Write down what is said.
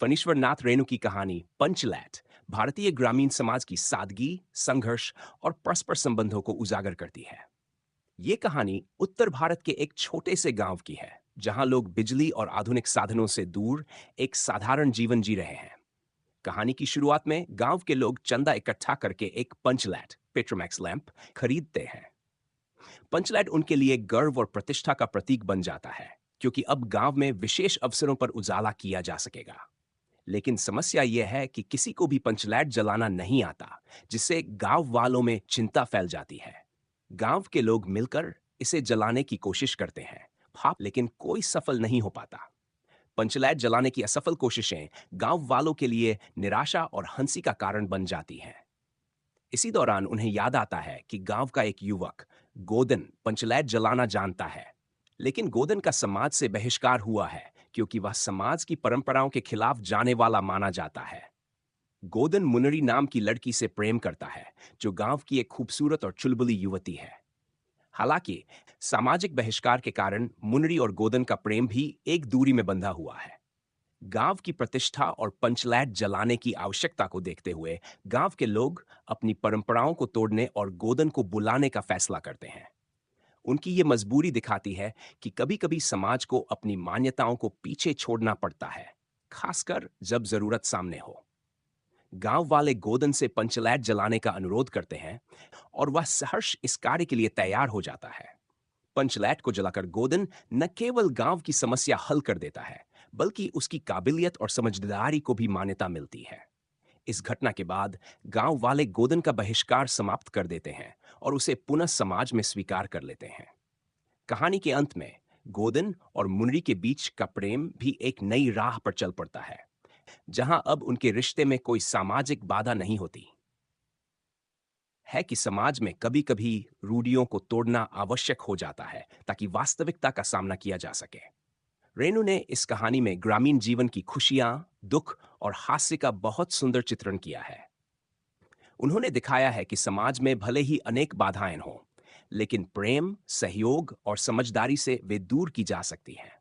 फणीश्वर नाथ रेणु की कहानी पंचलैट भारतीय ग्रामीण समाज की सादगी, संघर्ष और परस्पर संबंधों को उजागर करती है। ये कहानी उत्तर भारत के एक छोटे से गांव की है, जहां लोग बिजली और आधुनिक साधनों से दूर एक साधारण जीवन जी रहे हैं। कहानी की शुरुआत में गांव के लोग चंदा इकट्ठा करके एक पंचलैट पेट्रोमैक्स लैंप खरीदते हैं। पंचलैट उनके लिए गर्व और प्रतिष्ठा का प्रतीक बन जाता है, क्योंकि अब गांव में विशेष अवसरों पर उजाला किया जा सकेगा। लेकिन समस्या यह है कि किसी को भी पंचलैट जलाना नहीं आता, जिससे गांव वालों में चिंता फैल जाती है। गांव के लोग मिलकर इसे जलाने की कोशिश करते हैं, हाँ, लेकिन कोई सफल नहीं हो पाता। पंचलैट जलाने की असफल कोशिशें गांव वालों के लिए निराशा और हंसी का कारण बन जाती हैं। इसी दौरान उन्हें याद आता है कि गांव का एक युवक गोदन पंचलैट जलाना जानता है, लेकिन गोदन का समाज से बहिष्कार हुआ है, क्योंकि वह समाज की परंपराओं के खिलाफ जाने वाला माना जाता है। गोदन मुनरी नाम की लड़की से प्रेम करता है, जो गांव की एक खूबसूरत और चुलबुली युवती है। हालांकि सामाजिक बहिष्कार के कारण मुनरी और गोदन का प्रेम भी एक दूरी में बंधा हुआ है। गांव की प्रतिष्ठा और पंचलैट जलाने की आवश्यकता को देखते हुए गांव के लोग अपनी परंपराओं को तोड़ने और गोदन को बुलाने का फैसला करते हैं। उनकी ये मजबूरी दिखाती है कि कभी-कभी समाज को अपनी मान्यताओं को पीछे छोड़ना पड़ता है, खासकर जब जरूरत सामने हो। गांव वाले गोदन से पंचलैट जलाने का अनुरोध करते हैं और वह सहर्ष इस कार्य के लिए तैयार हो जाता है। पंचलैट को जलाकर गोदन न केवल गांव की समस्या हल कर देता है, बल्कि उसकी काबिलियत और समझदारी को भी मान्यता मिलती है। इस घटना के बाद गांव वाले गोदन का बहिष्कार समाप्त कर देते हैं और उसे पुनः समाज में स्वीकार कर लेते हैं। कहानी के अंत में गोदन और मुनरी के बीच का प्रेम भी एक नई राह पर चल पड़ता है, जहां अब उनके रिश्ते में कोई सामाजिक बाधा नहीं होती। है कि समाज में कभी-कभी रूढ़ियों को तोड़ना आवश्यक हो जाता है, ताकि वास्तविकता का सामना किया जा सके। रेणु ने इस कहानी में ग्रामीण जीवन की खुशियां, दुख और हास्य का बहुत सुंदर चित्रण किया है। उन्होंने दिखाया है कि समाज में भले ही अनेक बाधाएं हों, लेकिन प्रेम, सहयोग और समझदारी से वे दूर की जा सकती हैं।